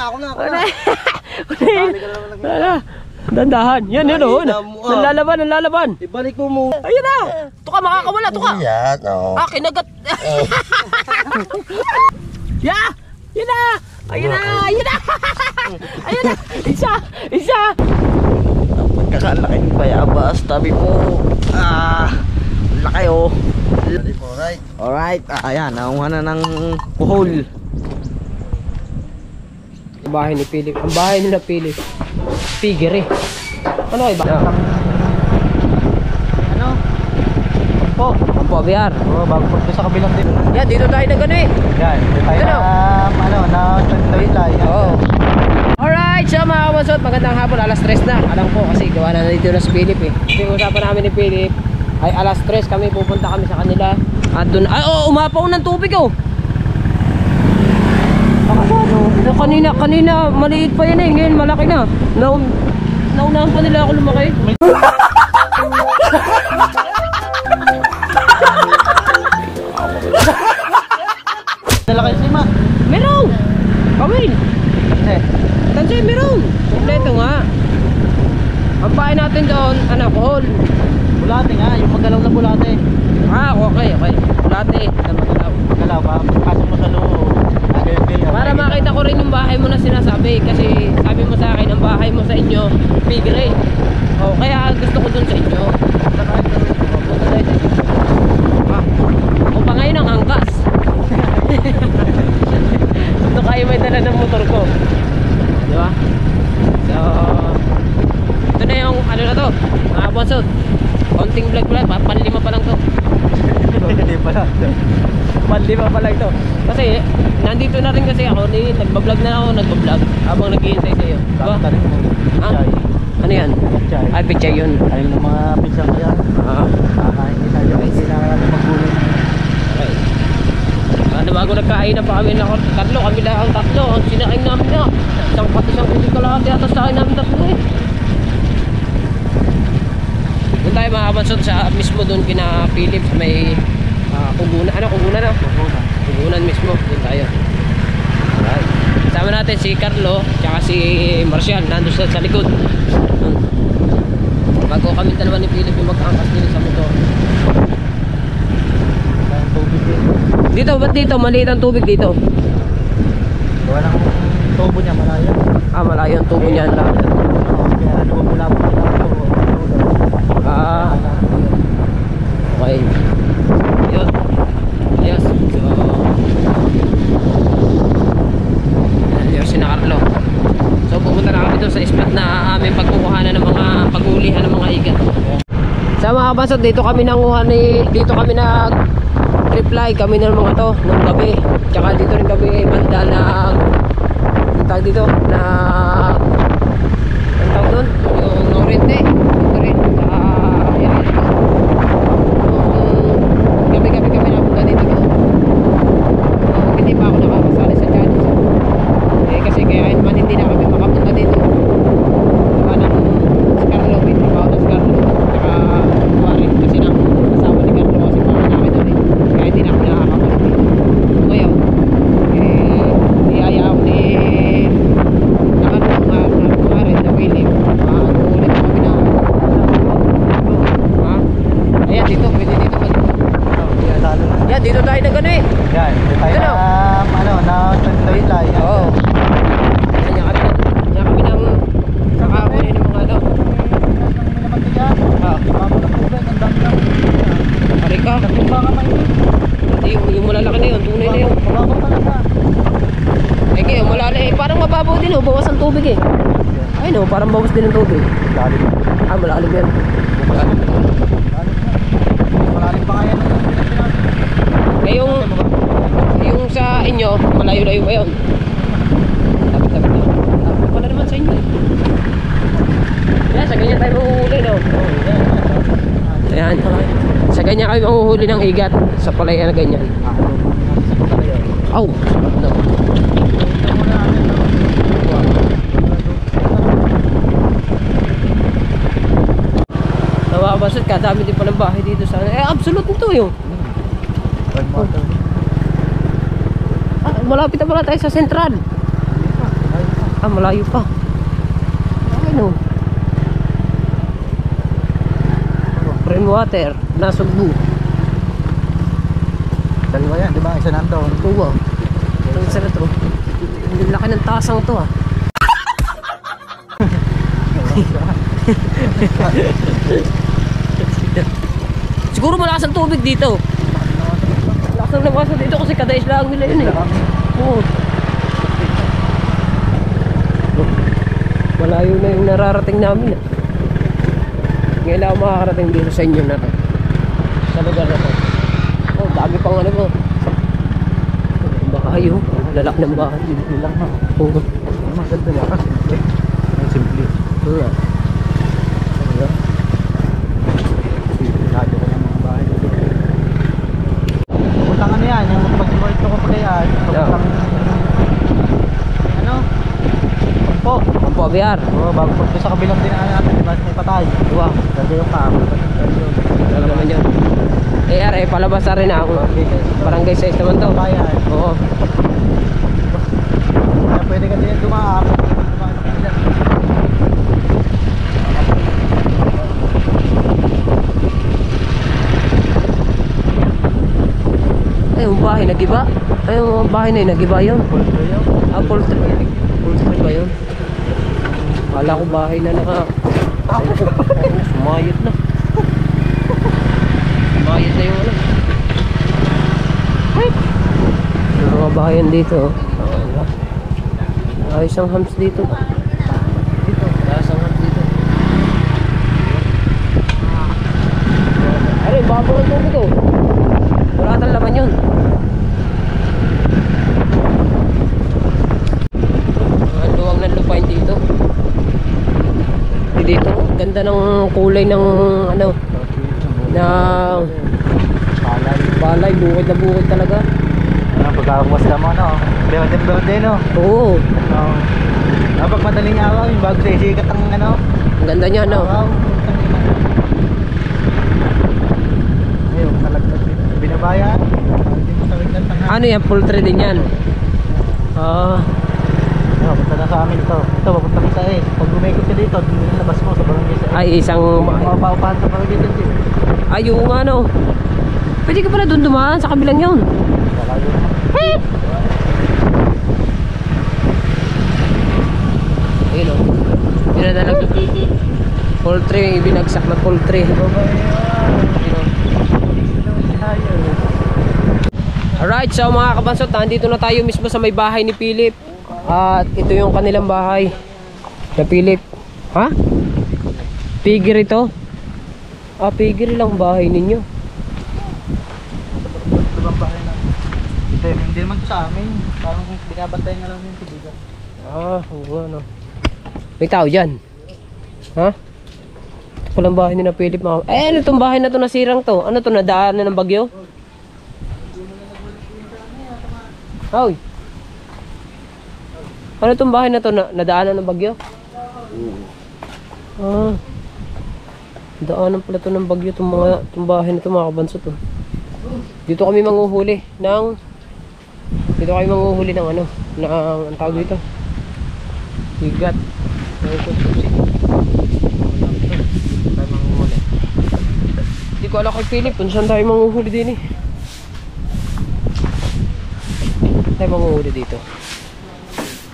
Ako na. Dandahan. Yan, yun o. Nalalaban. Ibalik mo mo. Ayun na. Tuka, makakawala. Tuka. Yan, oo. Ah, kinagat. Ya! Yun na. Ayun na. Ayun na. Ayun na. Isa. Pagkakalaki ng bayabas. Tabi mo. Laki o. Alright. Ayan, nakuha na ng puhol. Ang bahay ni Philip. Ang bahay nila Philip. Pigere. Ano kayo ba? Ano? Kampo, Abiyar. Oo, bago po sa kabilang din. Yan, dito tayo na gano'n eh. Yan, dito tayo na Tagtawilay. Oo. Alright, so mga kamasot, magandang hapon, alas 3 na. Alam ko kasi gawa na dito na si Philip eh. Kasi usapan namin ni Philip ay alas 3 kami, pupunta kami sa kanila. At doon, umapaw ng tubig oh. Kanina maliit pa yan eh, ngayon malaki na. Naunahan pa nila ako lumaki. Dala kayo sima? Meron! Kawin! Tansay meron! Kompleto nga. Ang bahay natin doon, alcohol. Bulate nga, yung magalaw na bulate. Okay. Bulate. Magalaw ba? Pasok mo sa loob. Para makita ko rin yung bahay mo na sinasabi. Kasi sabi mo sa akin, ang bahay mo sa inyo, Pigere. Kaya gusto ko dun sa inyo. O pa ngayon ang angkas. Ito kayo may dala ng motor ko. Diba? So, ito na yung ano na to, mga bonsod. Konting vlog pa lang, panlima pa lang to. Hindi pala. Panlima pa lang to. Kasi, nandito na rin kasi ako, nagbablog na ako, habang nag-iintay sa'yo. Diba? Ano yan? Pichay. Ay, pichay yun. Ayun ng mga pinsang kaya. Kakain kita yung kailangan natin magbulong. Okay. Bago nagkainan pa kami ng tatlo, kami lang ang tatlo. Ang sinain namin na. Isang kubik kalahati at sinain namin tatlo eh. Doon tayo mga kabansod sa mismo doon kina Philip. May kugunan. Ano? Kugunan na? Kugunan mismo. Doon tayo. Alright. Kasama natin si Carlo tsaka si Marcial. Nandun sa likod. Bago kami dalawa ni Philip yung mag-angkas din sa motor. Dito, ba't dito? Maliit ang tubig dito. Walang tubo niya, malayo. Malayo ang tubo niyan. Kaya ano ba mula po okay. Ayun. Ayos. So, ayos si Carlo. So, pupunta na kami doon sa spot na aming pagkukuhanan ng mga paghulihan ng mga igat. Sa mga kabansot, dito kami nag-reply kami ng mga to nung gabi. Tsaka dito rin kami banda na tawag dito na ang tawag doon yung oriente dito rin sa area dito. Gabi kami napunta dito hindi pa ako nakakasali sa challenge kasi kaya naman hindi na kami makapunta dito parang si Carlo may trabaho na si Carlo tsaka Warren kasi na kasama ni Carlo kasi mga namin doon kaya hindi na ako nakakapunta dito ngayon iyaya ako ni Warren na Philip ulit kami na ayan dito pwede dito yan dito tayo na gano'n eh yan, dito tayo na Tagtawilay. Oo. Yan kami ng kakakunin ng mga ano. Harika. Yung malalaki na yun, tunay na yun. Eh kayo, malala eh. Parang mababaw din oh, bawas ang tubig eh. Ay no, parang bawas din ang tubig. Malalim yan. Malalim pa kaya Eh yung sa inyo, malayo-layo ba yun? Tabi na. Tabi pala naman sa inyo eh. Yan, sa ganyan tayo mahuhuli no? Ayan. Sa ganyan kami mahuhuli ng igat. Sa palaya na ganyan. No. Nawabasat ka, dami din palang bahay dito sa absolute nito yun. Malapit na pala tayo sa sentral. Ah, malayo pa. Ano? Rainwater, Nasugbu. Dalawa yan, di ba? Isa nandun. Oo. Ang isa na to. Ang laki ng tasang to ah. Siguro malakas ang tubig dito. Malakas ang labasan dito kasi kada isla nila yun eh. Oo. Malayo na yung nararating namin ah. Ngayon lang ako makakarating dito sa inyo na to. Sa lugar na to. Oh, dami pang ano mo. Bahay oh. Lalak ng bahay. Simple lang no. Oo. Maganda lang. Ang simple. Oo nga. Ano? Lado ko ng mga bahay dito. Pupuntang ano yan, yung pag-work ko pa yan. Pupuntang ano? Pagpo. Ang pabiar. Oo, bago pagpo sa kabilang dinaan natin, di ba? May patay. Wow. Ganda yung kaabot. Alam naman yun. Eh, palabas na rin ako. Barangay 6 naman to. Bayan. Oo. Kaya pwede ka din dumaan. Ay, yung bahay nag-iba. Ay, yung bahay na yun, nag-iba yun. Ah, poultry. Poultry ba yun? Kala ko bahay na naka... Sumayot na. Sumayot na yung ano. Yung mga bahayan dito. Ayos ang hams dito. Ayos ang hams dito. Ay, bago ang tubig oh. Wala tang laman yun. Ang luwag ng lupain dito. Dito, ganda ng kulay ng ano na balay, bukid na bukid talaga. Pagkakawas naman no. Berde no. Oo, Kapag madaling araw, yung bago sa isikat ang ano. ang ganda niya no. Araw. Ayun, talaglag binabayan. Hindi mo tawid ng tanghali. Ano yan, poultry din yan. Ah, Punta na sa amin ito. Ito, papunta ka sa eh. Pag lumikot ka dito, labas mo sa barangay sa ay isang Mapaupahan sa barangay sa eh. ay yung ano. Pwede ka pala doon dumaan sa kabilang yun. Kakayo naman. Ayun o. Pinadalag poultry, binagsak na poultry. Alright, so mga kabansot, nandito na tayo mismo sa may bahay ni Philip. At ito yung kanilang bahay na Philip. Ha? Piggery ito? Ah, piggery lang bahay ninyo. Ito bang bahay na? Hindi naman sa amin. Parang binabantay nga lang yung tibigan. Ah, oo nga no. May tao dyan. Ha? Ito palang bahay ni na Philip. Eh, ano itong bahay na to nasirang to? Ano to, nadaan na ng bagyo? Hoy. Ano itong bahay na to, nadaanan ng bagyo? Ah. Daanan pala to ng bagyo itong bahay na to mga kabanso to. Dito kami manghuhuli ng ano, ang tawag dito. Higat. Hindi ko alam kay Philip kung saan tayo manghuhuli din eh. Tayo manghuhuli dito.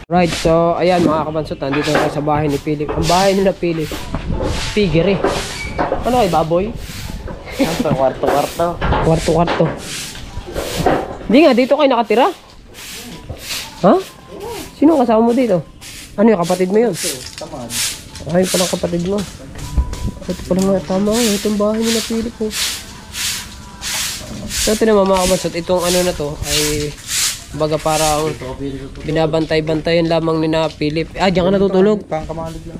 Right, so ayan mga kabansot, nandito na sa bahay ni Philip. Ang bahay nila Philip, piggery. Ano kay baboy? Kwarto-kwarto. Kwarto-kwarto. Hindi nga, dito kayo nakatira? Ha? Sino ang kasama mo dito? Ano yung kapatid mo yun? Tamad. Ay, palang kapatid mo. Ito pala nga, tama ko. Itong bahay nila Philip po. So ito naman mga kabansot, itong ano na to ay baga parang binabantay-bantayan lamang ni na Philip. Ah, diyan ka natutulog? Pangkamalig lang.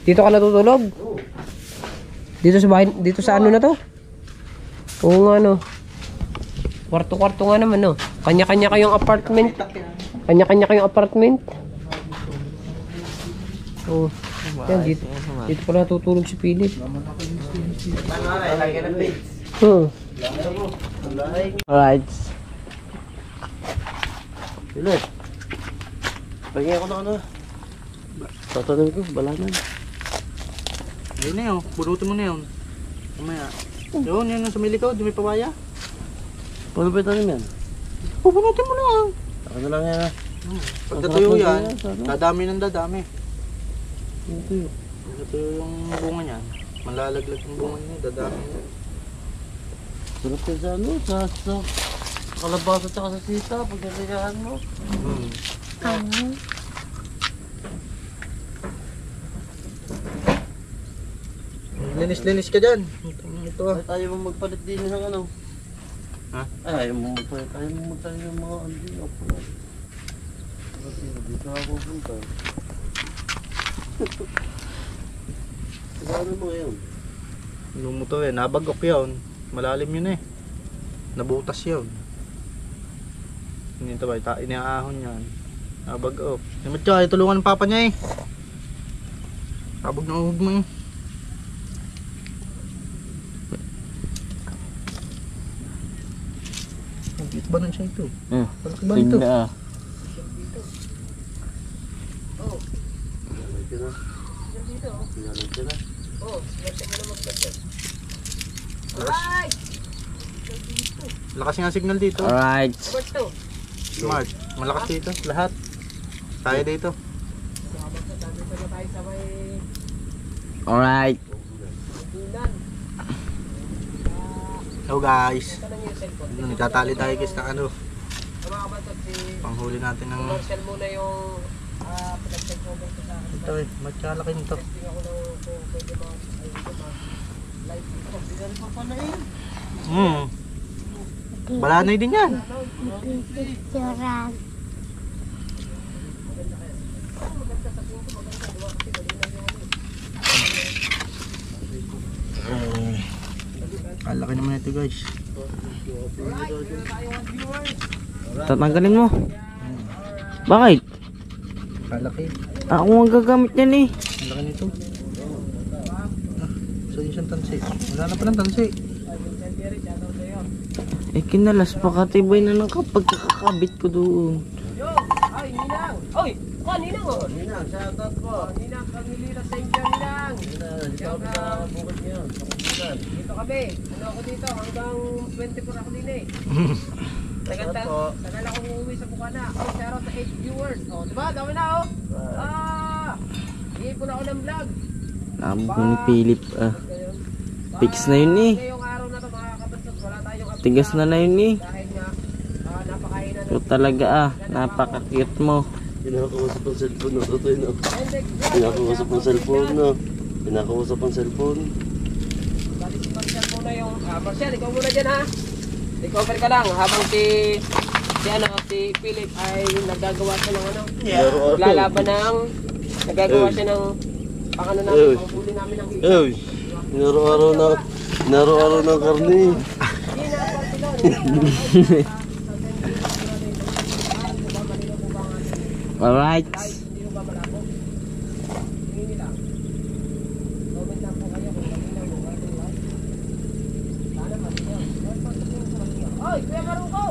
Dito ka natutulog? Dito sa bahay, dito sa ano na to? Oo nga no. Kwarto-kwarto nga naman no. Kanya-kanya kayong apartment. Kanya-kanya kayong apartment. Oh. Yan, dito pala natutulog si Philip. Alright. Philip. Pagin ako na ano. Tatanim ko, balanan. Ayun na yun, burutin mo na yun. Mamaya. Yun, yun yung sa may likod, yung may pawaya. Paano ba tanim yan? Pupunutin mo lang. Ako na lang yan. Pag natuyo yan, Sarap. dadami ng dadami. Ito yun. Pag natuyo yung bunga niyan, malalaglag yung bunga niya, dadami niya. Sarap yan sa ano, sa kalabasa at sa sita, pag naligahan mo. Linis-linis ka dyan. Ito ah. Ay, tayo mo magpalit din ng ano. Ha? Ay, ayaw mo magpalit. Ayaw mo magpalit ng mga ano din. Dito ako punta. Ano mo ngayon? Yung mo to eh, nabagok yun. Malalim yun eh. Nabutas yun. Hindi ito ba, iniahon yan. Nabagok. Namat siya, tulungan ng papa niya eh. Sabog na uhog mo eh. Mabit ba nun siya ito? Palaki ba ito? Lakas nga signal dito. Alright. Smart. Malakas dito. Lahat. Tayo dito. Alright. So guys. Nagtatali tayo guys ng ano. Panghuli natin ng... Commercial muna yung Ito eh. Matkalaki nito. Balanay din yan. Picturean. Kalaki naman ito guys. tatanggalin mo. Bakit? Kalaki. Ako ang gagamit yan eh. Kalaki nito. So yun siyang tansi. Wala na palang tansi. Eh kinalas pa katibay na ng kapag kakakabit ko doon. Ay, Ninang! Oy! Ninang oh! Ninang, shoutout po. Ninang, Carmelita sa inyo, Ninang! Dito sa bukod niyo, sa kumpitan. Dito kami. Ano ako dito? Hanggang 24 ako din eh. Tagal ako uuwi sa Bukana. Oh, shout out sa 8 viewers. Oh, diba? Dami na oh! Iipon ako ng vlog. Namo ko ni Philip fix na yun eh. Ngayong araw na to mga kabansot, wala tayong upload Tigas na yun eh. dahil nga napakain na So talaga napaka-cute mo. Pinakausap ang cellphone, no? Totoo yun, no? Pinakausap ang cellphone, no? Pinakausap ang cellphone. Bali si Marcel muna yung... Marcel, ikaw muna dyan ha. Recover ka lang habang si Philip ay nagagawa siya ng ano. Naglalaban ng... Nagagawa siya ng pangano namin, panghuli namin ng hita. Eh, Naro-araw ng karne. Alright. Oy, Kuya Maruko!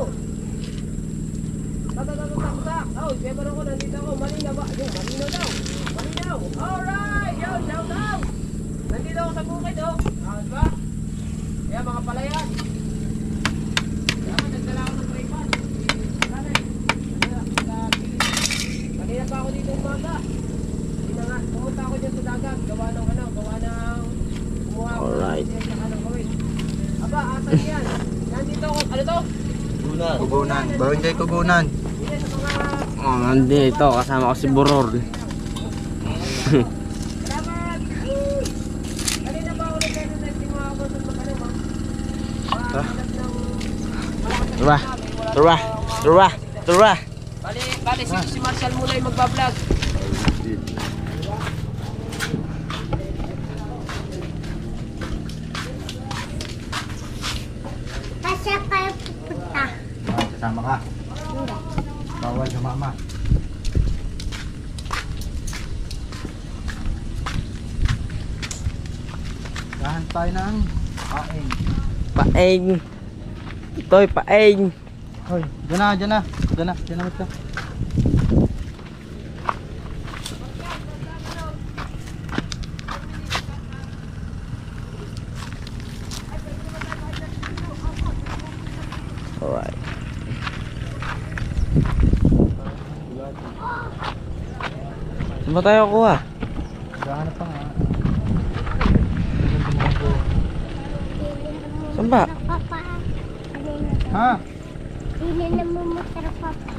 Tatak! Oy, Kuya Maruko, nandito ako. Malinaw ba? Yung, malinaw daw. Malinaw! Alright! Yo, shout out! Nandito ako sa bukid, oh. Diba? Kaya mga palayan. Kaya nagdala ako ng tripod. Kanina pa ako dito umaga. Pumunta ako dyan sa dagat. Gawa ng kumuha ako Alright. ng gawin. Aba, asan yan? Nandito ako, ano to? Kugunan. Barangay Kugunan. Yan sa mga... Oh, nandito kasama ko si Boror. Salamat! Kanina pa ako nag-exercise yung mga ako sa pagkanama. Tura. Bali, si Marshall muna yung magbablog. Kasi pa yung pupunta. Kasama ka. Bawal sa mama. Dahan tayo ng paeng. Paeng. Ito'y paeng. Hoy, dyan na. Dyan na ito. Saan ba tayo kuha? Gahanap pa nga. Saan ba? Papa. Ha? Hindi na mumutar, Papa.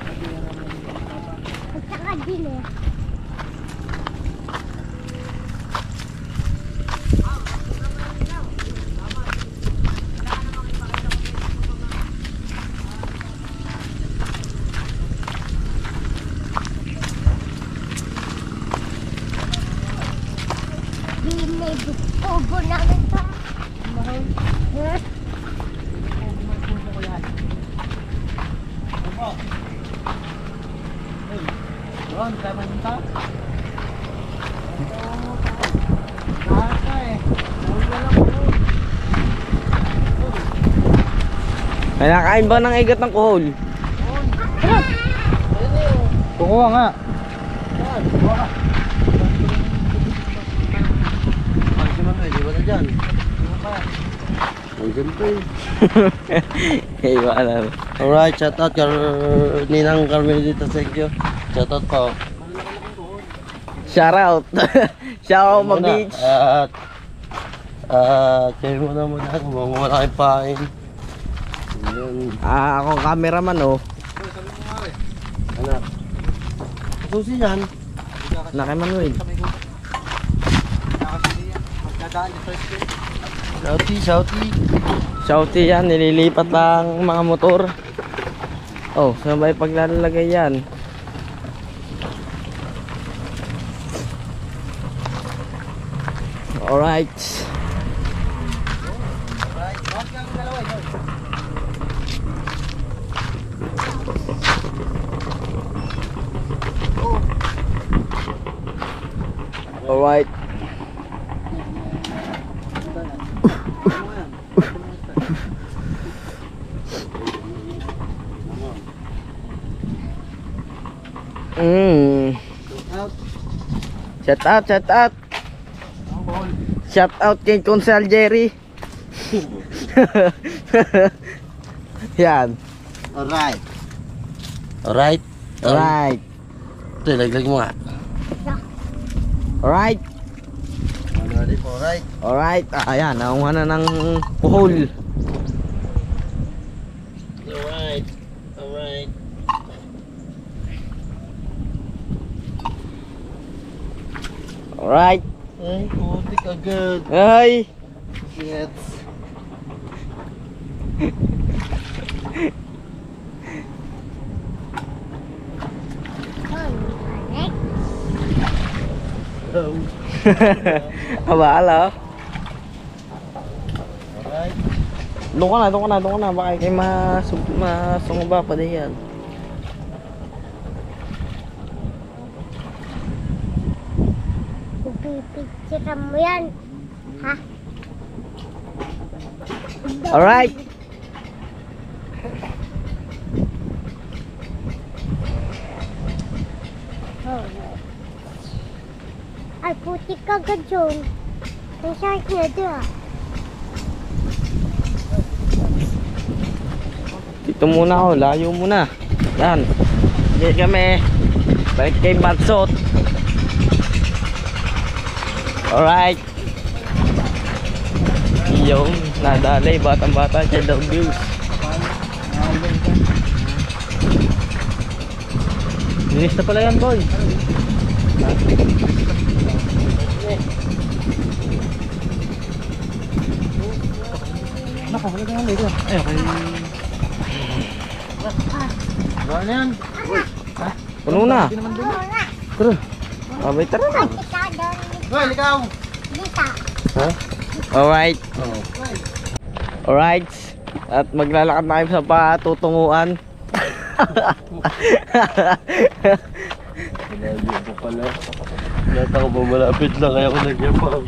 At saka din eh. Ubo namin pa. Ron, kaya man yung tao? May nakain ba ng igat ng kuhol? Kukuha nga. Ay, si Manuel, di ba na dyan? Nandiyan pa eh. Hey, wala. Alright, shout out Ninang Carmelita Segyo. Shout out po. Shout out. Shout out Muna. mag-beach. Kayo muna kung wala kayong pain. Yun. Akong cameraman oh. Anak. Susi yan. Na kay Manuel. Magdadaan yung first day. Shouty. Shouty yan, nililipat lang mga motor. Oh, saan ba ipaglalagay yan? Alright. Alright. Shout out. Shout out kay Consel Jerry. Yan. Alright. Alright. Ito, laglag mo nga. Alright. Alright. Alright. Ayan, nakuha na ng puhol. Alright. Alright. Ay, putik agad. Ay. Shit. Oh. Abala. Alright. Doon ka na. Baka kayo masungaba pa din yan. Pipicturean mo yan. Ha? Alright. Ay, putik ka agad yun. May shark na doon. Dito muna ako, layo muna. Yan. Hindi kami. Balik kay Matsot. Alright. Yung nadalay, batang-bata kay Dog Views. Linis na pala yan, boy. Nako, wala na dito. Ay, okay. Wala na yan. Puno na. Hindi naman dun. Tara. Abay, tara na. Ikaw doon. Well, ikaw. Dito. Alright. Alright. At maglalakad na kayo sa patutunguan. Malayo po pala. Nata ko ba malapit lang kaya ko nagyapang.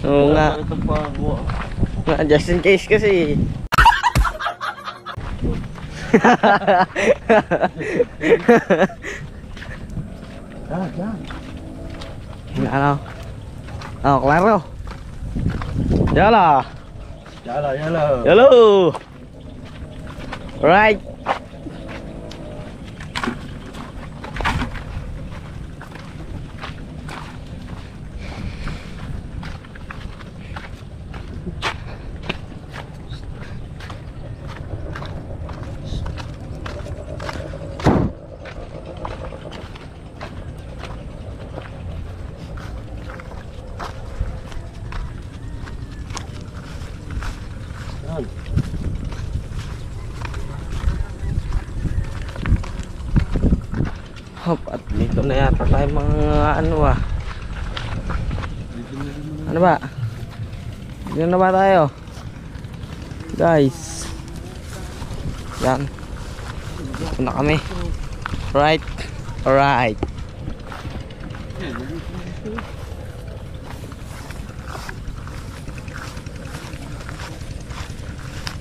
Oo nga. Ito pa ako. Just in case kasi. Yan. Ano? Oh, klaro. Yala. Yala. Hello. Right. yata tayo mga ano ah. Ano ba? Dito na ba tayo? Guys. Yan. Dito na kami. Right. Alright.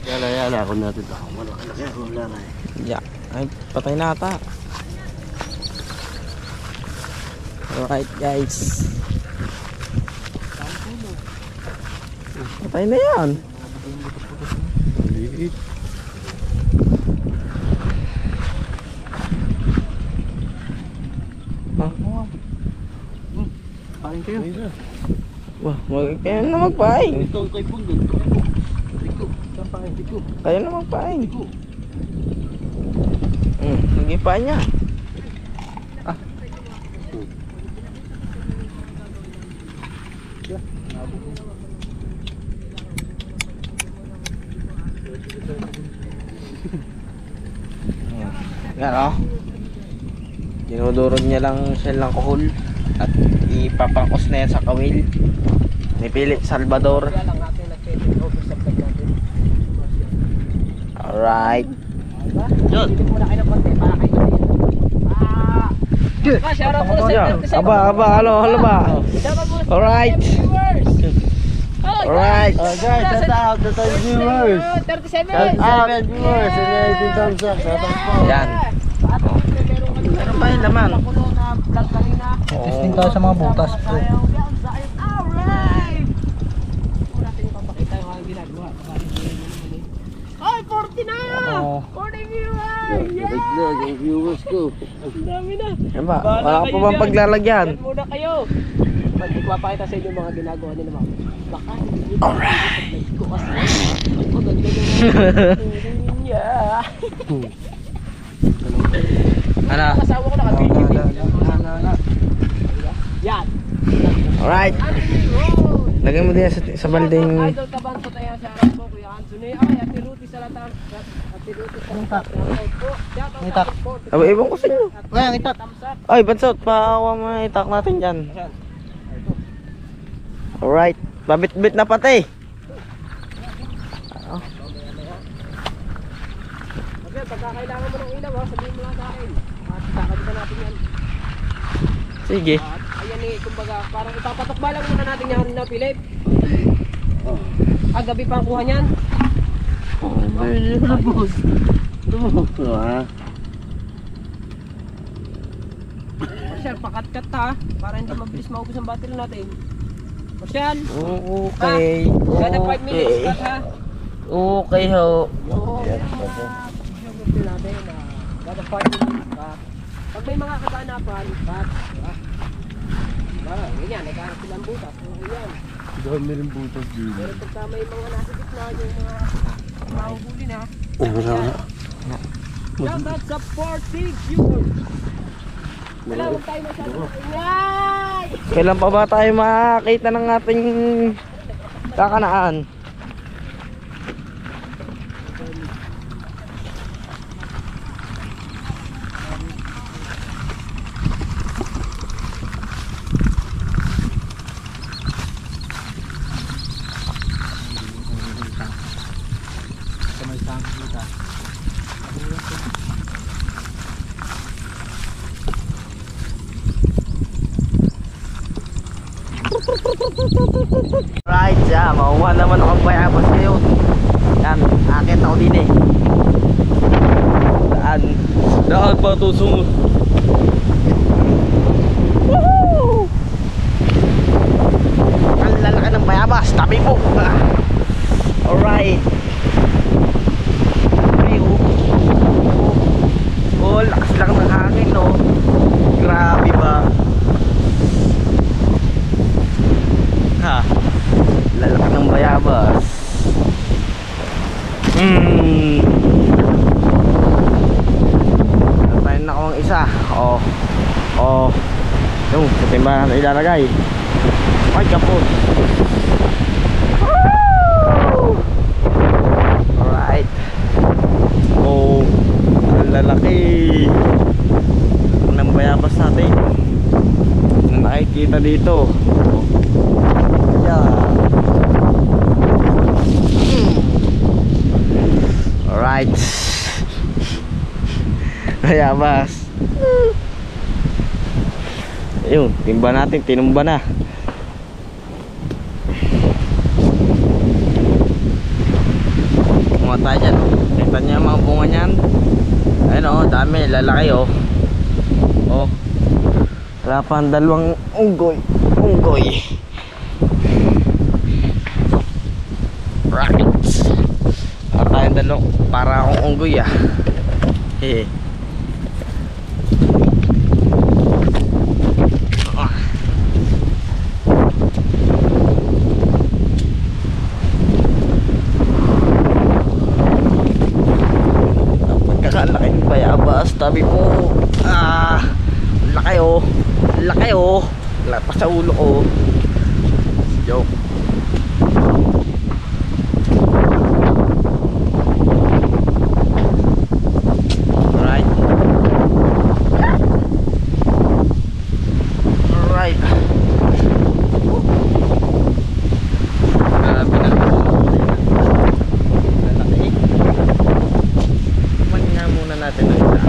Yala, ako natin ito. Wala na eh. Yeah. Ay, patay na ata. Alright guys. Patay na yan. Maliit. Ah, Kain kayo. wah, kayo na magpain. Ito ang kay Pundon. Saan pain? Tiko. Kayo na magpain. Sige pa niya. Yan o. Dinudurog niya lang siya ng kuhol at ipapangkos na yan sa kawil ni Philip Salvador. Kaya lang natin nag-over sa vlog natin. Alright. Yan. Hindi muna kayo ng konti para kayo din. Shoutout po sa Aba, halo ba? Alright. Alright. Guys, shout out to the viewers. 37. Shout out viewers. And 18 thumbs up. Shout out po. Yan. Meron pa yung laman. Testing tayo sa mga butas. Alright. Natin ipapakita yung aking ginagawa. Ay, 40 na! Oo. 40 viewers! Nag-vlog ang viewers ko. Ang dami na! Yan ba? Wala ka pa bang paglalagyan? Yan muna kayo! Magpapakita sa inyo mga ginagawa nila mga baka hindi ko kasi maganda yung niya. Ano? Asawa ko nakabigil. Yan! Alright. Lagay mo din sa balding. Idol Kabanto tayo sa harap ko, Kuya Anthony. Ay, Ate Ruti sa latang. Ate Ruti sa latang. Itak. Aba, ibang ko sa inyo. Kaya ang itak. Ay, bansot, paawa mo na itak natin dyan. Alright. Babit-bit na pati. Okay, pagka kailangan mo ng ilaw, sabihin mo lang sa akin. At kakabita natin yan. Sige. At ayan eh, kumbaga, parang ipapatok ba lang muna natin yan na Philip. Gabi pa ang kuha niyan. Marshall, pakat-kat ha, para hindi mabilis maubos ang battery natin. Marshall, Okay. kada 5 minutes cut ha. Okay ho. Oo, yung gusto natin na kada 5 minutes cut. Pag may mga kaganapan, cut. Ganyan, nagkaroon silang butas. Ganyan. Dami rin butas dito. Pero pagka may mga nasa gitna, yung mga mahuhuli na. Shoutout sa 40 viewers. Wala, huwag tayo masyadong ingay! Kailan pa ba tayo makakita ng ating kakanaan? Kamay sa akin dito. Right, mauha naman ako bayabas kayo. Yan, akit ako din eh. Daan pa ito sunod. Woohoo! Ang lalaki ng bayabas, tabi po. Alright. Okay, oh, lakas lang ng hangin, no? Grabe ba? Ha, lalaki ng bayabas. Tayo na ako ang isa. Yung sa timbangan na ilalagay. Ay, kapot. Alright. Ang lalaki ng bayabas natin. na nakikita dito. Yeah. Alright. Bayabas. Ayun, timba natin, tinumba na. Mga tayo dyan, kita niya mga bunga niyan. Ayun o, dami, lalaki o. O, wala pa ang dalawang unggoy. Right. Para tayong dalawang, para akong unggoy ah. Hehe. Laki ng bayabas, tabi po. Laki oh. Laki pa sa ulo ko. Joke. Alright. Grabe na. Lalaki. Kumain muna natin ng isa.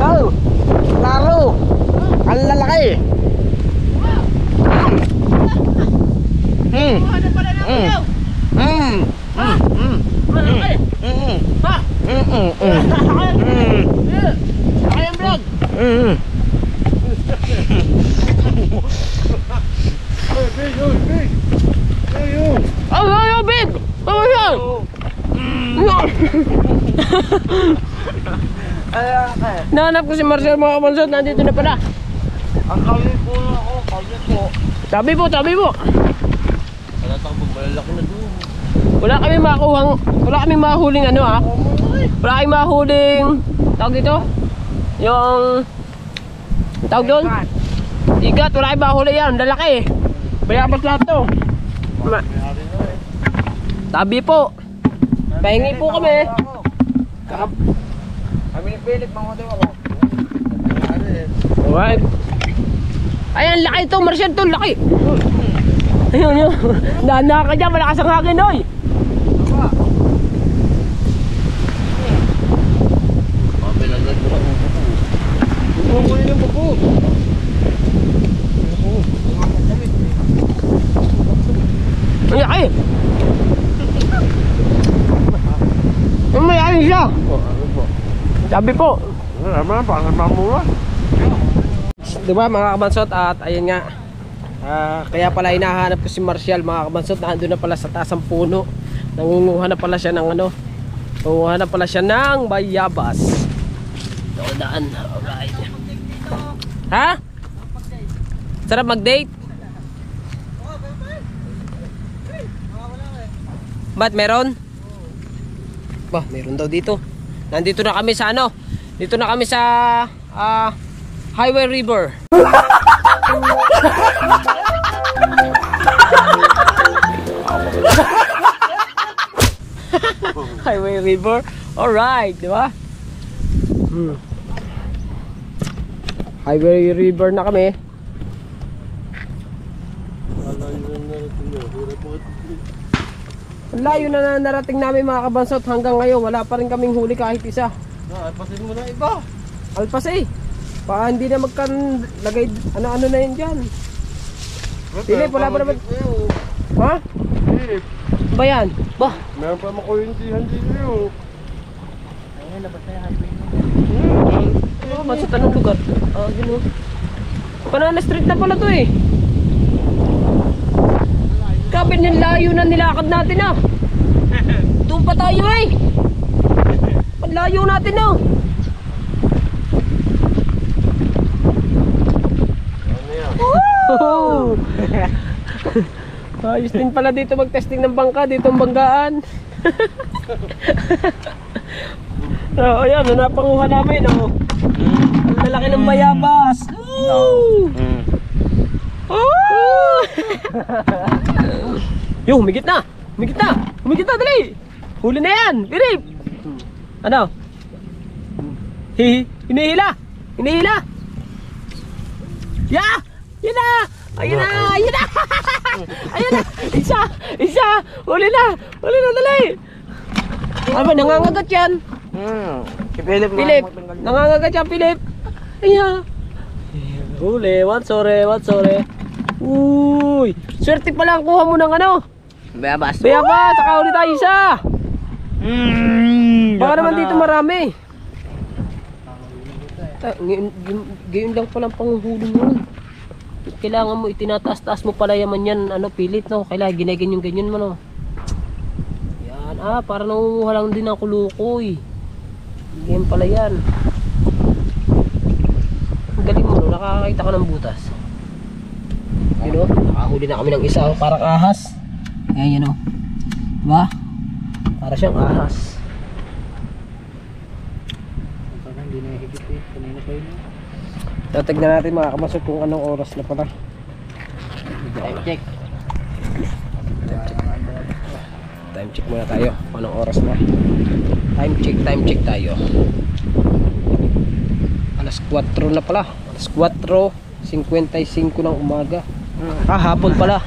Oh, laro. Ang lalaki. Oh, big. Oh, yeah. Nahanap ko si Marcel mga kabansot, nandito na pala. Ang kami po na ako, kami po. Tabi po. Wala takong malalaki na doon. Wala kaming mahuling ano ah. Wala kaming mahuling, tawag dito? Yung, tawag doon? Igat, wala kaming mahuli yan, lalaki. Bayabas lahat to. Tabi po. Pahingi po kami. Kami ni Philip, mga hotel ako. Alright. Ayan, laki ito, Marcel to, laki. Ayun yun. Dana ka dyan, malakas ang hangin, oy. Mabilagad mo lang ang buko. Kukunin yung buko. Ang laki. May ayun siya. Sabi po. Diba mga kabansot, at ayun nga, kaya pala hinahanap ko si Marcial mga kabansot, nandun na pala sa taas ng puno. Nangunguha na pala siya ng ano, nangunguha na pala siya ng bayabas. Daan. Alright. Ha? Sarap mag-date? Ba't meron? Bah, meron daw dito. Nandito na kami sa ano? Dito na kami sa Highway River. Highway River. Alright, di ba? Highway River na kami. Ang layo na narating namin mga kabansot. Hanggang ngayon wala pa rin kaming huli kahit isa. Alpasin mo na iba. Alpas eh. Baka hindi na magkalagay ano-ano na yun dyan. Philip, wala pa naman. Ha? Ba yan? Ba? Meron pa makulintihan dito. Ano ba sa tanong lugar? Ah, gano'n. Banana Street na pala to eh. Kapit yung layo na nilakad natin ah. Doon pa tayo eh. Ang layo natin ah. Oh! Ayos din pala dito mag-testing ng bangka, dito ang banggaan. Oh, ayan, napanguha namin oh. Ang lalaki ng bayabas. Woo! Oh! Yo, humigit na. Humigit na. Humigit na, dali. Huli na yan, Philip. Ano? Hinihila. Hinihila. Ya! Yan na! Ayun na! Ayun na! Ayun na! Isa! Huli na! Huli na, dali! Ano ba, nangangagat yan? Si Philip. Philip! Nangangagat yan, Philip! Ayan! Huli, what sorry. Uy! Swerte pala ang kuha mo ng ano! Bayabas. Bayabas! Saka huli tayo isa! Baka naman dito marami. Gayon lang palang panguhuli mo. Kailangan mo itinataas-taas mo pala yaman yan, ano, pilit, no? Kailangan ginaganyan-ganyan mo, no? Yan, para nangunguha lang din ang kulukoy. Ganyan pala yan. Ang galing mo, no? Nakakakita ka ng butas. Yun, no? Nakahuli na kami ng isa, oh, parang ahas. Ayan, no? Diba? Para siyang ahas. Parang hindi na higit eh. Kanina pa yun. Tatignan natin mga kamasok kung anong oras na pala. Time check. Time check muna tayo kung anong oras na. Time check tayo. Alas 4 na pala. Alas 4:55 ng umaga. Hapon pala.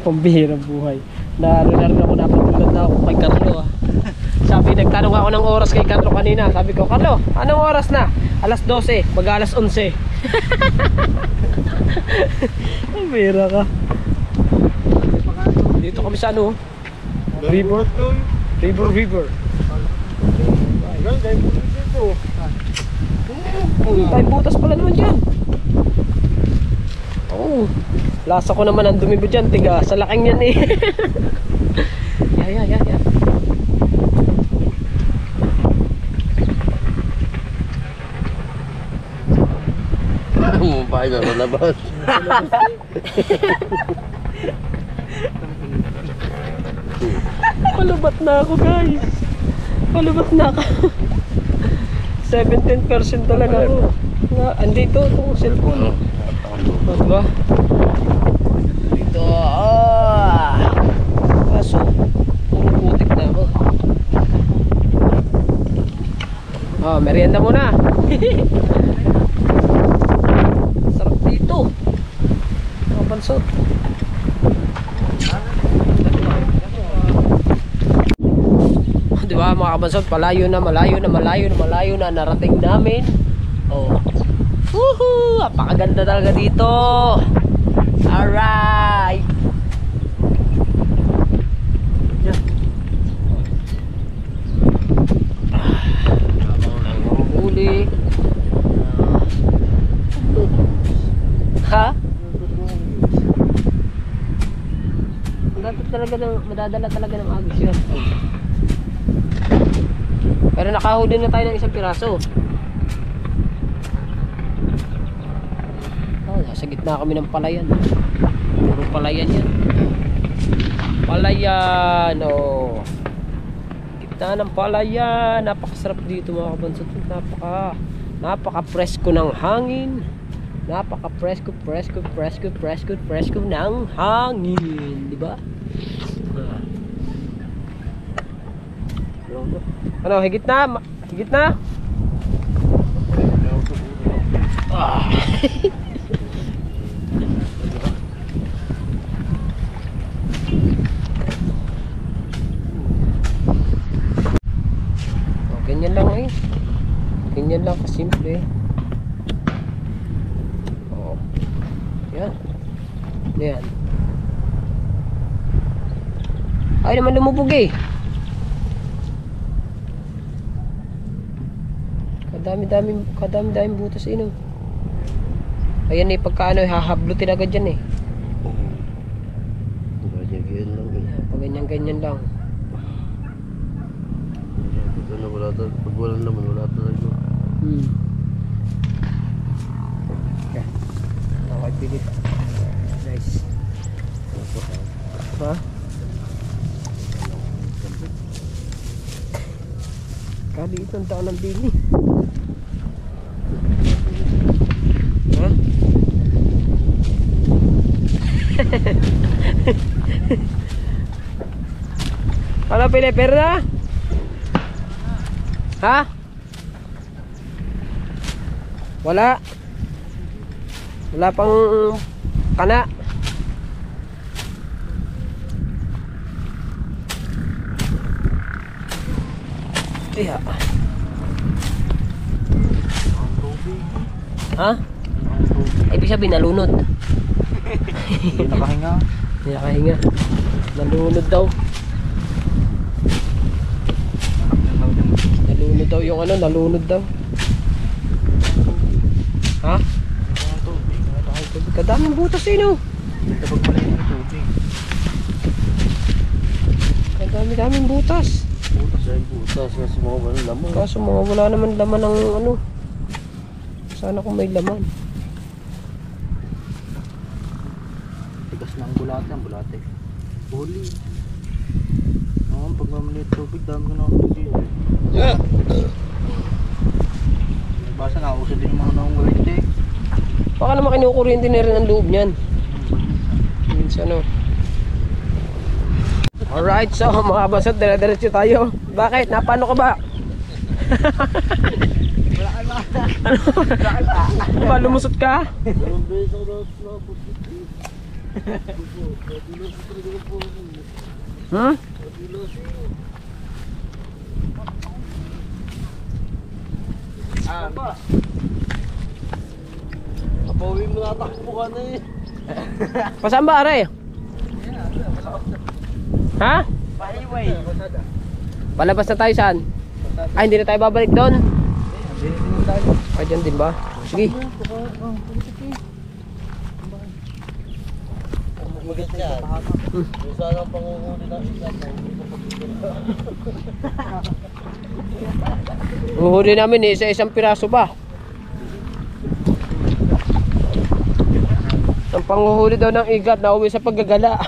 Pambihirang buhay. Naroon ako, napatulad na ako kay Carlo. Sabi, nagtanong ako ng oras kay Carlo kanina. Sabi ko, Carlo, anong oras na? Alas 12, mag-alas 11. Pambihira ka. Dito kami sa ano? River. Tayo butas pala naman dyan. Oh, lasa ko naman ang dumi mo dyan, tiga. Sa laking yan eh. Yeah. Mumpai na sa labas. Palubat na ako, guys. Palubat na ako. 17% talaga ako. Andito itong cellphone. Diba? Dito. Kaso, puro putik na ako. Merienda muna. Sarap dito. Pansot. Diba mga kabansot, malayo na narating namin. Oh. Woohoo! Apakaganda talaga dito. Alright. Huli. Ha? Madadala talaga ng agos yun. Pero nakahuli na tayo ng isang piraso. Nasa gitna kami ng palayan. Puro palayan yan. Palayan, oh. Gitna ng palayan. Napakasarap dito mga kabansot. Napaka-presko ng hangin. Napaka-presko ng hangin. Diba? Ano, higit na? Higit na? Ganyan lang eh. Ganyan lang kasimple. Oh. Yan. Yan. Ay naman lumubog eh. Kadami-daming butas eh no. Ayan eh, pagka ano, hahablutin agad yan eh. Ganyan lang eh. Pag ganyan-ganyan lang. Pag ano, wala talaga. Pag walang laman, wala talaga. Okay. Okay, pilit. Nice. Ha? Kali itong taon ng bini. Ha? Ano pili, perda? Ha? Wala. Wala pang kana. Iya. Ha? Ibig sabihin nalunod. Hindi nakahinga. Hindi nakahinga. Nalunod daw. Nalunod daw yung ano, nalunod daw. Ha? Kadaming butas eh no. Kapag mali yung tubig. Kadaming butas. Butas ay butas. Kasi mga walang laman. Kaso mga wala naman laman ng ano. Sana kung may laman. Tigas na ang bulate. Ang bulate. Huli. Oo, pag mali yung tubig, dami ko na ako dito. Basta nauso din yung mga naungurente. Baka naman kinukuryente na rin ang loob niyan. Minsan no. Alright, so mga basot, dire-diretso tayo. Bakit? Napano ka ba? Ano ba? Lumusot ka? Dalawang beses ako nakapos. Hmm? Kapawi mo natakbo ka na eh. Pasaan ba, aray? Ha? Palabas na tayo saan? Ay, hindi na tayo babalik doon. Ay, dyan din ba? Sige. Magat yan. Kung saan ang panguhuli ng ikat, Uhuli namin eh, isa-isang piraso ba? Ang panguhuli daw ng igat na uwi sa paggagala.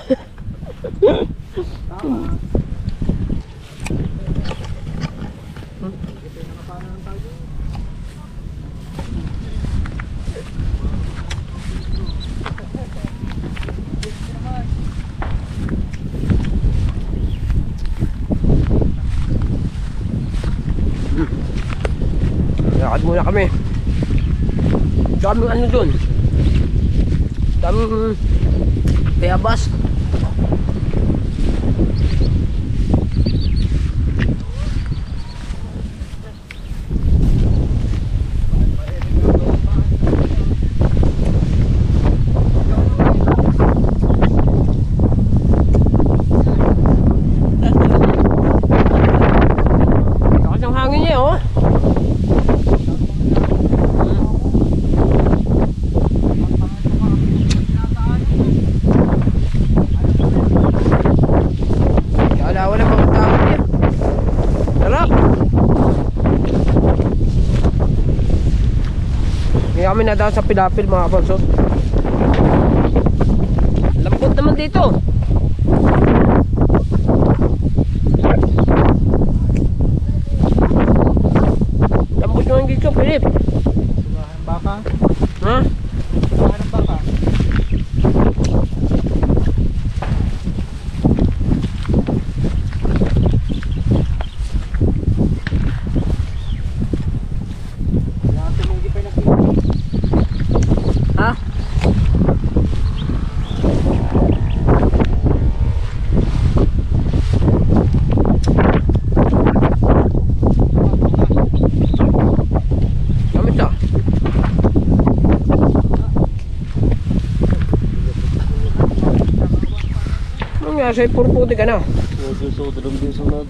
Lakad muna kami. Daming ano dun. Daming bayabas. Lakas ng hangin niya oh. Wala mga tao niya. Sarap. Ngayon kami nadaan sa Pilapil mga kaponsot. Lambot naman dito. Lambot naman dito, Pilip. Sulahan ng baka. Ha? Sulahan ng baka. Ha? Gamit ah. Ano nga, sa'yo puro puti ka na. Gusto ko dalawang piso na.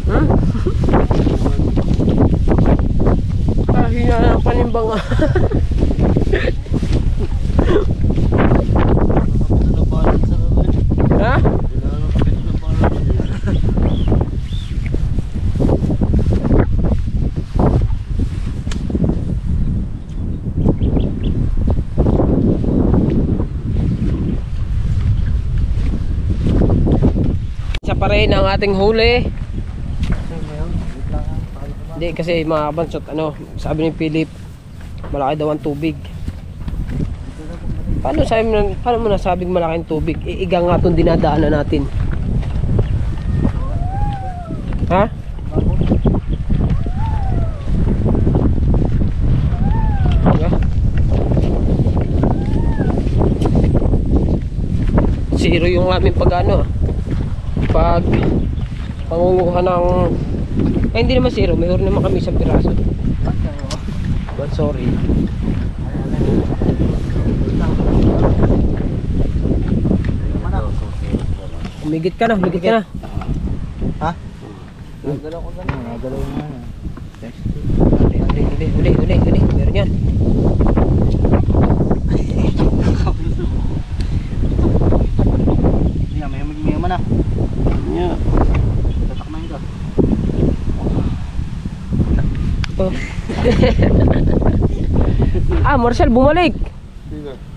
Hmm? Hina ng panimbang ah. Ha? Isa pa rin ang ating huli. Hindi kasi mga kabansot, ano, sabi ni Philip, malaki daw ang tubig. Paano mo nasabing malaking tubig? Iiga nga itong dinadaanan natin. Ha? Zero yung aming pag-ano, pag pangunguha ng hindi naman zero, may huli naman kami sa piraso. But sorry. Humigit ka na. Ha? Nagalaw ko ganun. Nagalaw mo na. Huli. Meron yan. May man na. Yeah. Tatakmain ka. Oh. Marcel, bumalik.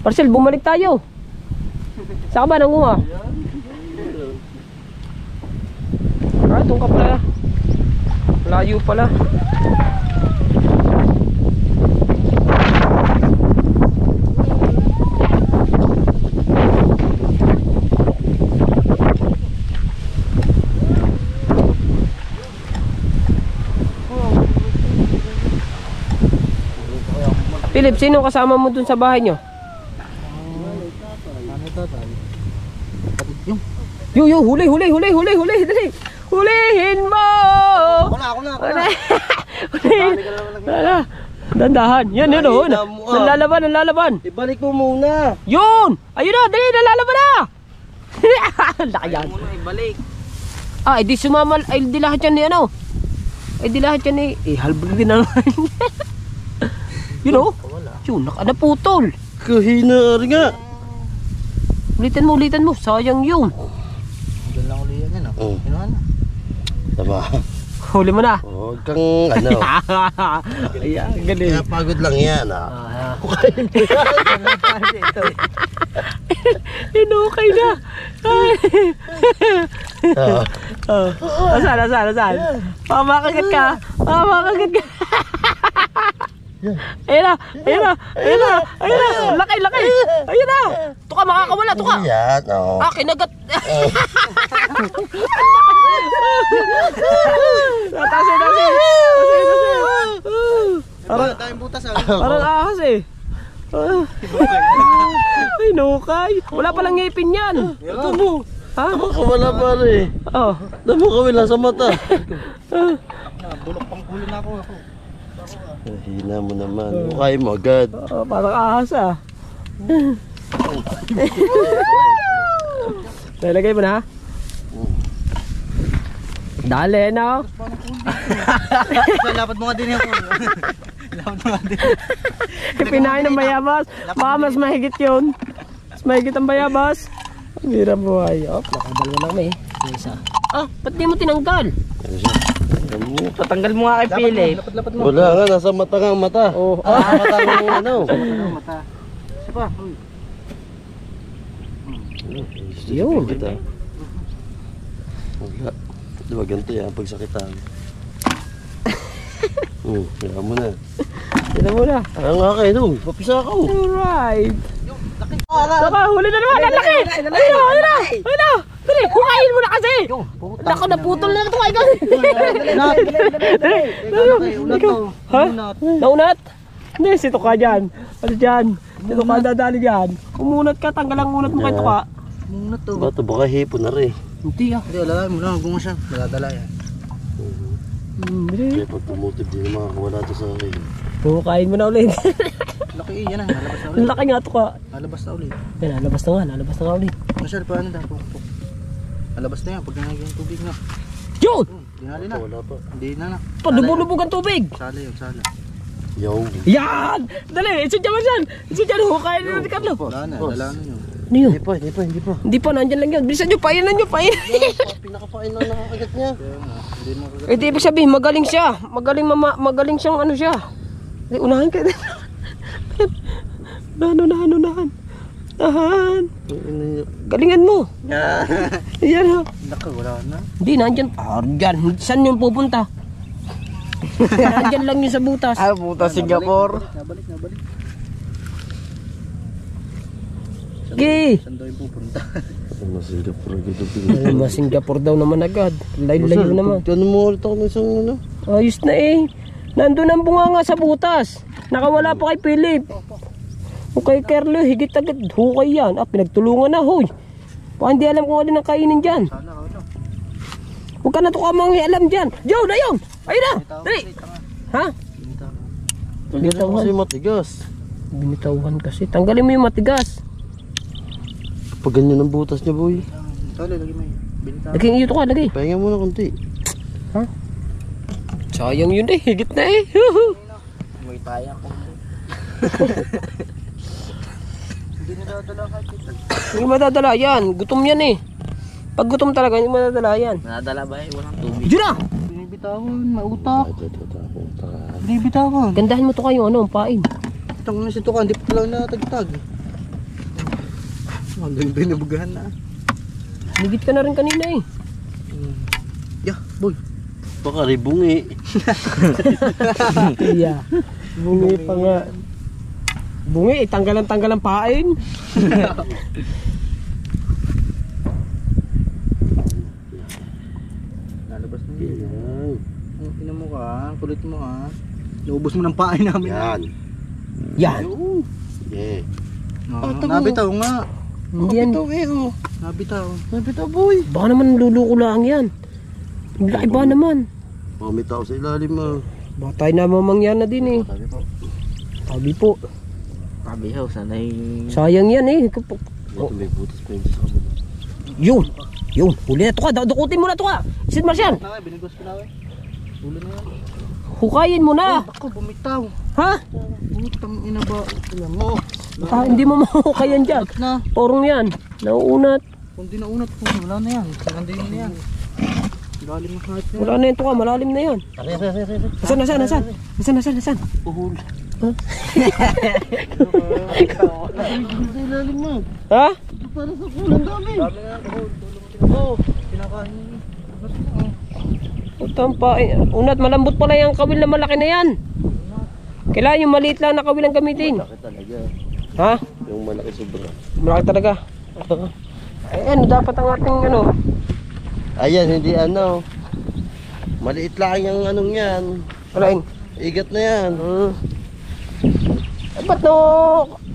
Marcel, bumalik tayo. Saan ka ba nanguha? Doon ka pala. Layo pala. Philip, sino kasama mo dun sa bahay nyo? Ano ito? Yung huli, dali. Hulihin mo! Ako na. Hulihin. Dandahan. Yan, oh. Nalalaban. Ibalik mo muna. Yun! Ayun na, dali, nalalaban na! Laki yan. Ibalik. Edi sumamal, di lahat yan ni ano. Di lahat yan ni, halbag din na naman. Yun oh. Yun, naputol. Kahina nga. Ulitan mo, sayang yun. Diyan lang uli yan. Oh. Inuhan na. Tama. Huli mo na. Huwag kang ano. Ayan, galing. Kaya pagod lang yan Inukay na. Asan? Makagat ka. Ayun na. Laki. Ayun na. Tuka, makakawala. Tuka. Yan, oo. Kinagat. Tasi. Parang tayong butas Parang ahas eh. Ay, nukay. Wala palang ngipin yan. Ito mo. Ha? Wala pare. Oh. Damo kami lang sa mata. Bulok pang kulo na ako. Hina mo naman. Mukhay mo agad. Parang ahas ah. Nalagay mo na? Dali na. Lapad mo nga din yan. Pinain ng bayabas. Baka mas mahigit yun. Mas mahigit ang bayabas. Ang hirap buhay. Nakadalawa na kami. Isa. Ba't di mo tinanggal? Patanggal mo nga kay Philip. Wala nga, nasa mata nga ang mata. Mata ng ano. Mata. Isa pa. Yun. Wala. Diba ganito yan, pagsakitan. Kaya mo na. Sila muna. Ang nga kayo doon, papisa ako. Alright. Saka, huli na naman. Ang laki. Ayun na. Dali, kukain mo na kasi. Nako, naputol na ito. Ha? Naunat? Hindi, sito ka dyan. Ano dyan? Sito ka dadali dyan. Umunat ka, tanggal ang unat mo kay Tuka. Munot to. Bato, baka hipo na rin. Hindi ah. Hindi, alalay mo lang. Gungo siya. Maladala yan. Kaya pag tumutib, di na makakawala ito sa akin. Kukain mo na ulit. Laki yan. Nalabas na Ang ulit. laki nga, Tuka. Nalabas na ulit. Yan, nalabas na nga ulit. Masyal pa ano daw. Pukpuk. Alabas na yan pag nangagay yung tubig na. Yun! Dinali na. Wala pa. Hindi na. Palubog-lubog ang tubig. Sala yun, sala. Yo. Yan! Dali, ito dyan man. Ito dyan, hukay na natin Carlo. Wala na, Boss. dala na yun. Ano yun? Hindi pa. Hindi pa, nandyan lang yun. Bilisan nyo, painan nyo, painan. Pinakapain na nakakagat niya. Kaya nga, hindi mo kagat. Eh, di ibig sabihin, magaling siya. Magaling siyang ano siya. Di, unahan ka din. Unahan. Galingan mo. Yan ha. Naka, wala na. Hindi, nandyan. Dyan. Saan yun pupunta? Nandyan lang yun sa butas. Puta Singapore. Nabalik. Okay. Saan daw yung pupunta? Ano Singapore dito? Ay, mga Singapore daw naman agad. Layo-layo naman. Ano mo ulit ako ng isang ano? Ayos na eh. Nandun ang bunganga sa butas. Nakawala pa kay Philip. O kay Carlo, higit agad. Hukay yan. Pinagtulungan na, hoy. Baka hindi alam kung alin ang kainin dyan. Sala, ano? Huwag ka na tukamang alam dyan. Joe, na yun. Ayun na. Dali. Ha? Tanggalin mo kasi matigas. Binitawan kasi. Tanggalin mo yung matigas. Pag ganyan ang butas niya, boy. Sala, lagi mo yun. Binta. Laging iyo to ka, lagi. Pahinga muna konti. Sayang yun eh. Higit na eh. May taya ko. Hindi na dadala kahit ito. Hindi madadala yan. Gutom yan eh. Pag gutom talaga, hindi madadala yan. Nadala ba eh? Walang tubig. Diyan na. Binibitawan, mautak. Ito. Binibitawan. Gandahan mo to kayo. Ano, ang pain. Itong nasito ka, hindi pa lang natagtag. Ano yung binubugahan na? Higit ka na rin kanina eh. Yeah, boy. Baka ribungi. Iya. Bungi pa nga. Bungi, tanggalan pain. Lalabas na yun. Yan. Ang ina mo ka, kulit mo ha. Naubos mo ng pain namin. Yan. Yan. Yeah. Nabitaw nga. Hindi yan. Nabitaw. Nabita, boy. Baka naman luluko lang yan. Ang laki ba naman? May tao sa ilalim, ah. Baka tayo na mamangyan na din eh. Sabi po. Sabi po. Pabihaw, sanay. Sayang yan eh. Ito may butas pa yun sa kabila. Yun. Huli na to ka. Dukutin mo na to ka. Sid Marcial. Binigos ko na eh. Ulo na yan. Hukayin mo na. Ako, bumitaw. Ha? Butang ina ba? Alam mo. Baka hindi mo mahukayan dyan. Na. Porong yan. Nauunat. Kung di naunat po, wala na yan. Nandun na yan. Lalim na kahit yan. Wala na yan to ka. Malalim na yan. Nasaan? Uhul. Ilalim mo. Ha? Ito para sa kulang dami. Dami na yan. Uhul. Tulong. Oo. Kinakain niya. Utang pa. Unat, malambot pala yung kawil na malaki na yan. Kailangan yung maliit lang na kawil ang gamitin. Malaki talaga. Ha? Yung malaki sobra. Malaki talaga. Ay, ano dapat ang ating ano? Ayan, hindi ano. Maliit lang yung anong yan. Alain. Igat na yan. Eh, ba't no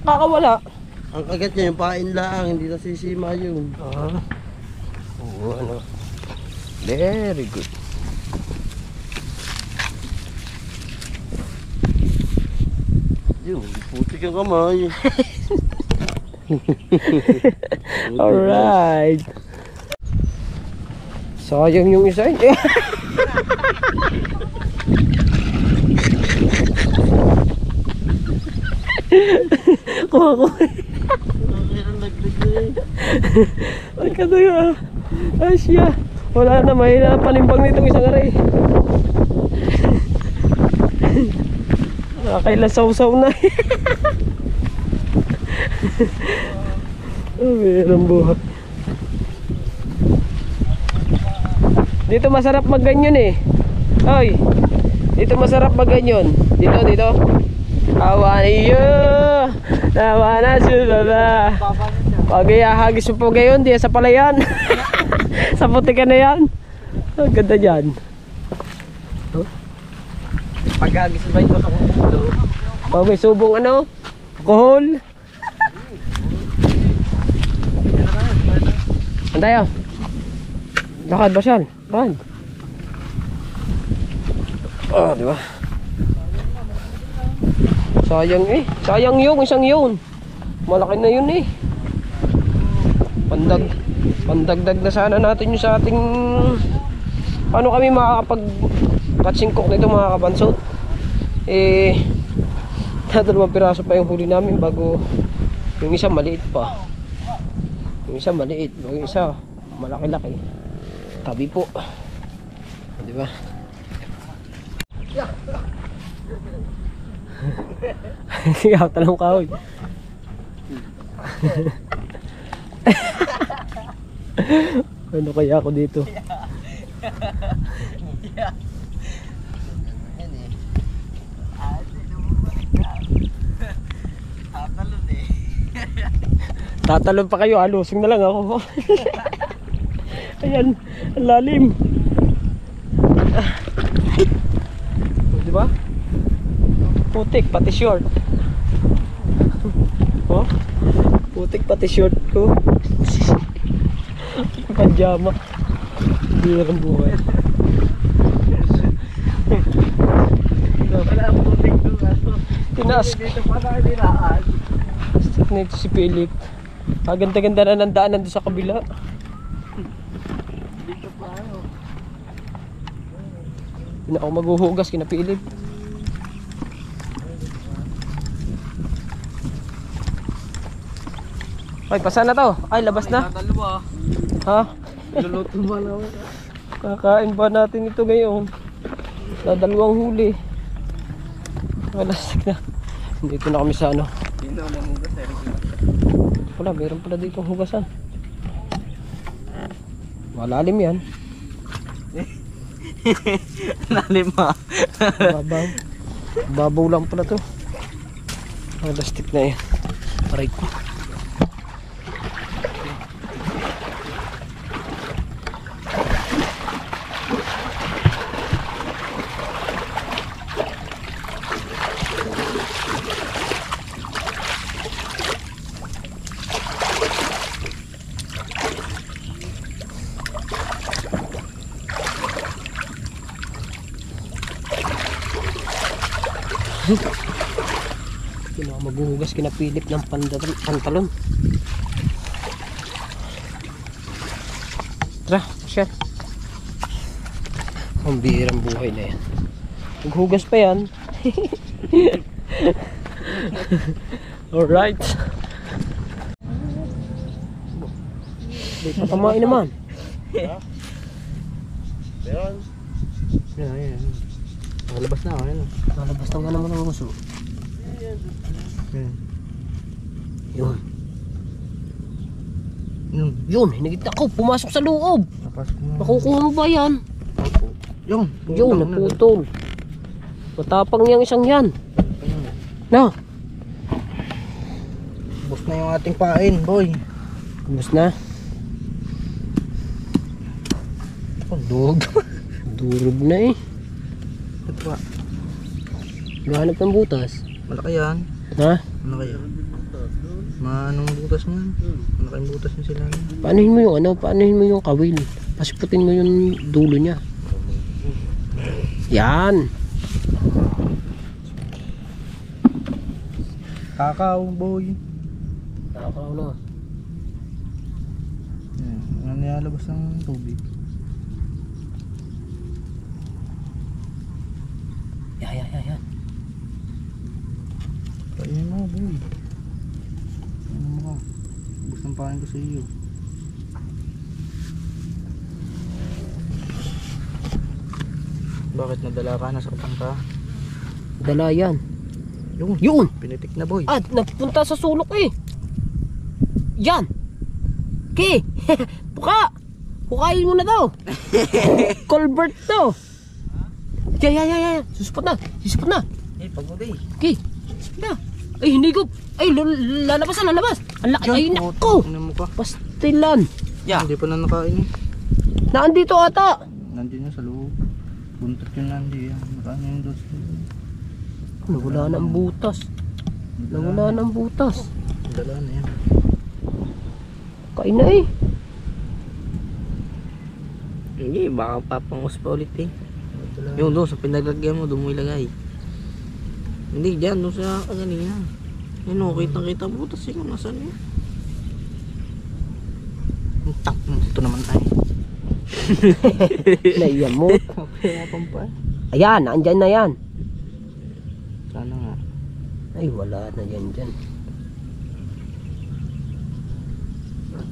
kakawala? Ang kagat niya yung pain lang, hindi nasisima yun. Oo, ano. Very good. Yun, putik ang kamay. Alright. Sayang yung isa. Kuha. Ay, kataga. Asya. Wala na, mahina panimbang nitong isang aray. Nakakailasaw-saw na. Oh, mayroong buhat. Dito masarap magganyan eh. Oy. Dito masarap magganyan. Dito. Awan iyo. Nawa na subaba. Pag ihahagis mo po ngayon, di sa palayan. Sa putikan na yan. Ang ganda dyan. Paghagis ba ito sa kulo? Pag may subong ano, alcohol. Antayo. Lakad ba siya? Lakad. Ah, di ba? Sayang eh. Sayang yung isang yun. Malaki na yun eh. Pandag. Pandagdag na sana natin yung sa ating paano kami makakapag catching cook nito mga kabansot. Dalawang piraso pa yung huli namin bago yung isa maliit pa. Yung isa maliit, yung isa malaki-laki. Tabi po. Di ba? Sigaw talang kahoy. Ano kaya ako dito? Tatalon pa kayo, halusing na lang ako. Ayan, ang lalim. Di ba? Putik, pati short. Oh, putik pati short ko. Pajama. Birang buhay. Wala ang putik doon. Tinaas. Dito pa na dinaan. Nito si Philip. Ganda-ganda na ng daanan doon sa kabila. Dito pa ano. Hindi na ako maghuhugas kina Philip. Ay, pasa na to. Ay, labas na. Dalawa. Ha? Luluto ba naman? Kakain ba natin ito ngayon? Sa dalawang huli. Malasig na. Dito na kami sa ano. Hindi na mamugas eh. Wala, meron pala dito hugasan. Malalim yan. Lalim ha. Babaw. Babaw lang pala to. Malastik na yan. Aray ko. Maghuhugas kina Philip ng pantalon. Tara, siya. Ang birang buhay na yan. Maghugas pa yan. Alright. Di pa tamain naman. Ayan. Yan. Nakalabas na, ayan. Nalabas na nga naman ang uso. Yan. Yun. Yun, hinagit ako. Pumasok sa loob. Napasok mo. Makukuha mo ba yan? Yun. Yun, naputol. Matapang niyang isang yan. Na, Bus na yung ating pain, boy. ubos na. Oh, dog. Durog na eh. Ito pa. Lahanap ng butas. Malaki yan. Ha? Malaki yan. Anong butas niyan? Malaking butas niya sila. Paanohin mo yung ano? Paanohin mo yung kawil? Pasiputin mo yung dulo niya. Yan. Kakao, boy. Nakakaw na. Yan. Ano nilalabas ng tubig? Yan. Kainin mo, boy. Ano mo ka? Bus ng pain ko sa iyo. Bakit nadala ka? Nasaktan ka? Dala yan. Yun. Yun! Pinitik na, boy. At napunta sa sulok eh. Yan. Okay. Puka. Pukain mo na daw. Colbert to. Yan. Susupot na. Eh, pagod eh. Okay. Na. Ay, hinigop. Ay, lalabas. Ang laki. Ay, nako. Ano mo ka? Pastilan. Yeah. Hindi pa na nakain eh. Naandito ata. Nandiyan na sa loob. Buntot yung nandi. Nakain yung dos. Nawala na ang butas. Dala na yan. Kain na eh. Hindi, baka papangus pa ulit eh. Dala. Yung doon sa pinaglagyan mo, doon mo ilagay. Hindi, dyan, doon sa kagalingan. Yan o, kitang-kita butas eh kung nasan yun. Ito naman tayo. Naiyan mo. Kapayapang pa. Ayan, andyan na yan. Sana nga. Ay, wala na yan dyan.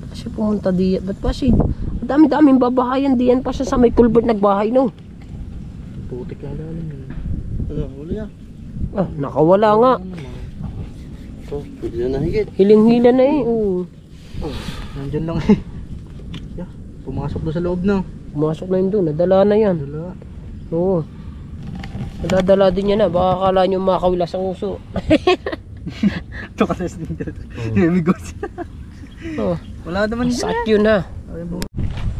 Kasi pumunta diyan. Ba't pa si... Dami-daming babahayan diyan pa siya sa may culvert nagbahay no. Putik yung lalim yun. Ano, huli ah. Ah, nakawala nga. Ito, pwede na nahigit. Hiling-hila na eh. Oo. Nandyan lang eh. Yeah, pumasok doon sa loob na. Pumasok na yun doon. Nadala na yan. Dala. Oo. Nadadala din yan na. Baka akala nyo makawilas ang uso. Ito kasi din dito. Namigos. Oh, Wala naman dyan. sakit yun na.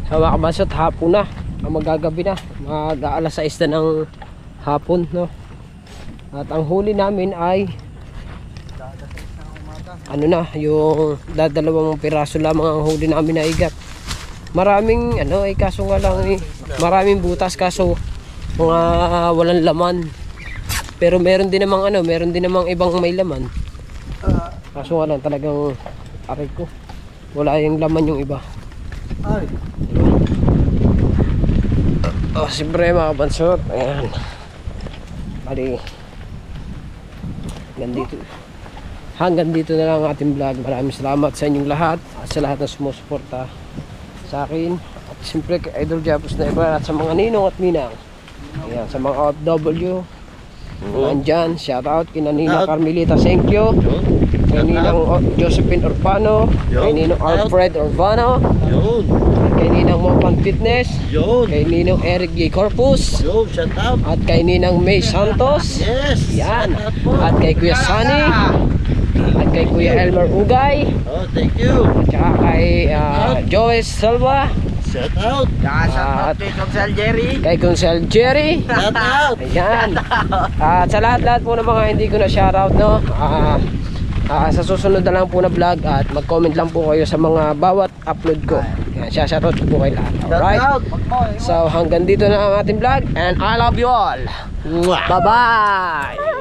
Sa mga kabasot, hapon na. Magagabi na. Mag-aalas 6 na ng hapon. No? At ang huli namin ay ano na, yung dadalawang piraso lamang ang huli namin na igat. Maraming ano ay kaso nga lang eh, maraming butas kaso mga walang laman. Pero meron din namang ano, meron din namang ibang may laman. Kaso nga lang talagang aray ko. Wala yung laman yung iba. Ay. Oh, siyempre mga bansot. Ayan. Bali. Hanggang dito na lang ang ating vlog. Maraming salamat sa inyong lahat at sa lahat na sumusuporta sa akin. At siyempre kay Idol Japos na iba at sa mga ninong at ninang. Ayan, sa mga OFW. Nandyan, shout out kina Nina Carmelita Senkyo, kay Ninang Josephine Orpano, kay Ninong Alfred Urbano, Yun. kay Ninang Mopan Fitness, Yun. kay Ninong Eric J. Corpus, Yun, shut up. at kay Ninang May Santos. Yes. Yan. Shout out po. At kay Kuya Sunny, at kay Kuya Elmer Ugay, Oh, thank you. at saka kay Joyce Salva, Shout out. at kay Kunsel Jerry. Shout out. Ayan. At sa lahat-lahat po ng mga hindi ko na shoutout, no? Sa susunod na lang po na vlog at mag-comment lang po kayo sa mga bawat upload ko. Ayan, shoutout po kayo lahat. Alright? So hanggang dito na ang ating vlog and I love you all. Bye-bye!